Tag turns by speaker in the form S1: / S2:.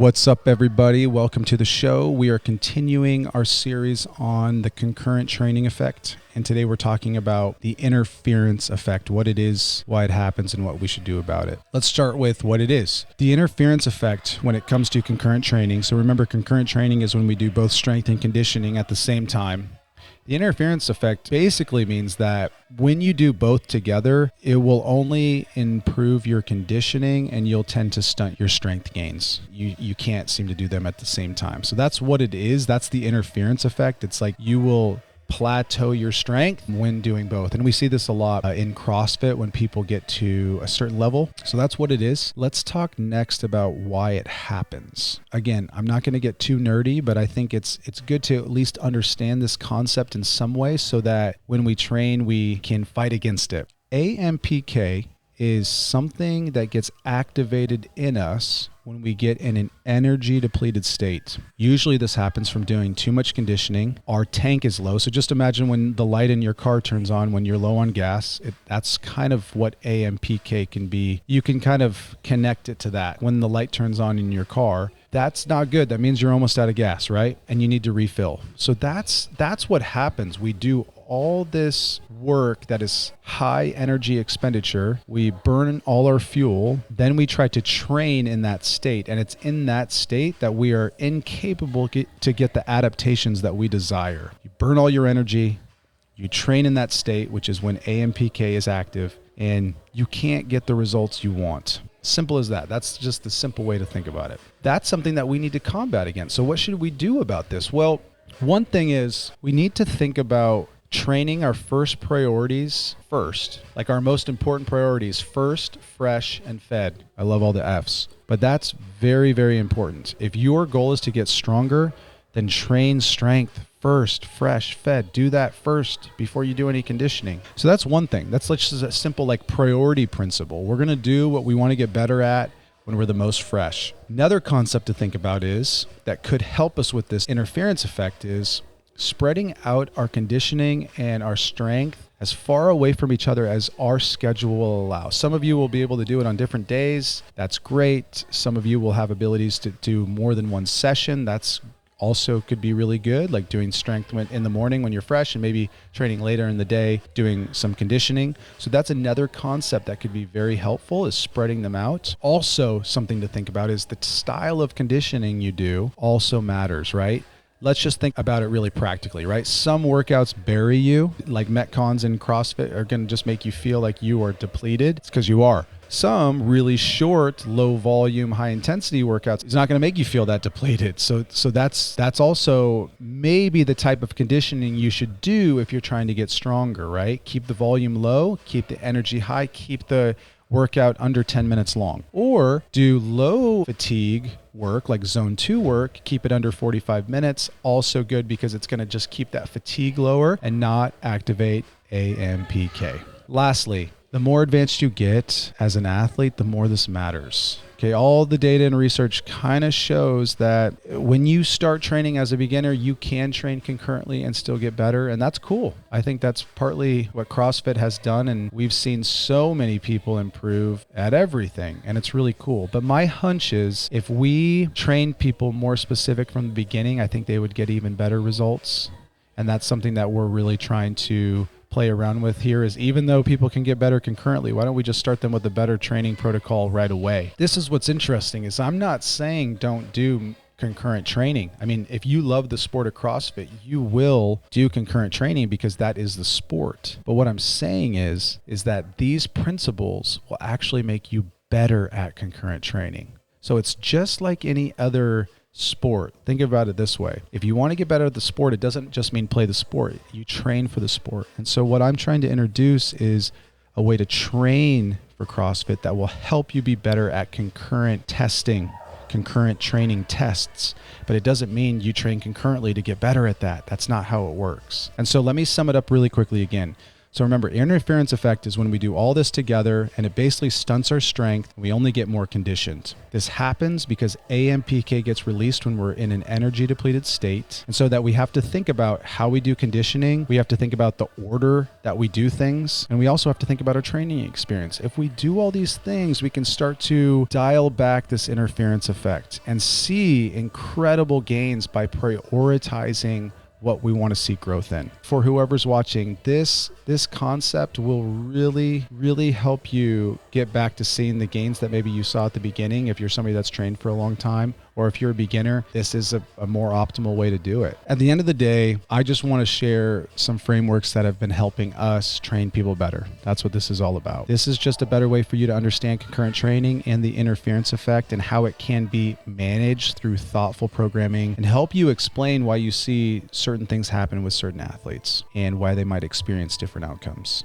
S1: What's up, everybody? Welcome to the show. We are continuing our series on the concurrent training effect. And today we're talking about the interference effect, what it is, why it happens, and what we should do about it. Let's start with what it is. The interference effect when it comes to concurrent training. So remember, concurrent training is when we do both strength and conditioning at the same time. The interference effect basically means that when you do both together, it will only improve your conditioning and you'll tend to stunt your strength gains. You can't seem to do them at the same time. So that's what it is. That's the interference effect. It's like you will plateau your strength when doing both. And we see this a lot in CrossFit when people get to a certain level. So that's what it is. Let's talk next about why it happens. Again, I'm not going to get too nerdy, but I think it's good to at least understand this concept in some way so that when we train, we can fight against it. AMPK is something that gets activated in us when we get in an energy depleted state. Usually this happens from doing too much conditioning. Our tank is low. So just imagine when the light in your car turns on when you're low on gas, that's kind of what AMPK can be. You can kind of connect it to that. When the light turns on in your car, that's not good. That means you're almost out of gas, right? And you need to refill. So that's what happens. We do all this work that is high energy expenditure. We burn all our fuel. Then we try to train in that state. And it's in that state that we are incapable to get the adaptations that we desire. You burn all your energy. You train in that state, which is when AMPK is active, and you can't get the results you want. Simple as that. That's just the simple way to think about it. That's something that we need to combat against. So what should we do about this? Well, one thing is we need to think about training our first priorities first, like our most important priorities first, fresh, and fed. I love all the F's, but that's very, very important. If your goal is to get stronger, then train strength first, fresh, fed. Do that first before you do any conditioning. So that's one thing. That's just a simple like priority principle. We're going to do what we want to get better at when we're the most fresh. Another concept to think about is that could help us with this interference effect is spreading out our conditioning and our strength as far away from each other as our schedule will allow. Some of you will be able to do it on different days. That's great. Some of you will have abilities to do more than one session. That's also could be really good, like doing strength in the morning when you're fresh and maybe training later in the day, doing some conditioning. So that's another concept that could be very helpful, is spreading them out. Also, something to think about is the style of conditioning you do also matters, right? Let's just think about it really practically, right? Some workouts bury you, like Metcons and CrossFit are going to just make you feel like you are depleted. It's because you are. Some really short, low volume, high intensity workouts is not going to make you feel that depleted. So that's also maybe the type of conditioning you should do if you're trying to get stronger, right? Keep the volume low, keep the energy high, keep the workout under 10 minutes long, or do low fatigue work like zone 2 work, keep it under 45 minutes. Also good because it's going to just keep that fatigue lower and not activate AMPK. Lastly, the more advanced you get as an athlete, the more this matters. Okay, all the data and research kind of shows that when you start training as a beginner, you can train concurrently and still get better, and that's cool. I think that's partly what CrossFit has done, and we've seen so many people improve at everything, and it's really cool. But my hunch is if we train people more specific from the beginning, I think they would get even better results, and that's something that we're really trying to play around with here. Is even though people can get better concurrently, why don't we just start them with a better training protocol right away? This is what's interesting, is I'm not saying don't do concurrent training. I mean, if you love the sport of CrossFit, you will do concurrent training because that is the sport. But what I'm saying is that these principles will actually make you better at concurrent training. So it's just like any other sport. Think about it this way. If you want to get better at the sport, it doesn't just mean play the sport. You train for the sport. And so what I'm trying to introduce is a way to train for CrossFit that will help you be better at concurrent testing, concurrent training tests. But it doesn't mean you train concurrently to get better at that. That's not how it works. And so let me sum it up really quickly again. So remember, interference effect is when we do all this together and it basically stunts our strength and we only get more conditioned. This happens because AMPK gets released when we're in an energy depleted state. And so that we have to think about how we do conditioning. We have to think about the order that we do things. And we also have to think about our training experience. If we do all these things, we can start to dial back this interference effect and see incredible gains by prioritizing what we want to see growth in. For whoever's watching, this concept will really help you get back to seeing the gains that maybe you saw at the beginning. If you're somebody that's trained for a long time, or if you're a beginner, this is a more optimal way to do it. At the end of the day, I just want to share some frameworks that have been helping us train people better. That's what this is all about. This is just a better way for you to understand concurrent training and the interference effect and how it can be managed through thoughtful programming and help you explain why you see certain things happen with certain athletes and why they might experience different outcomes.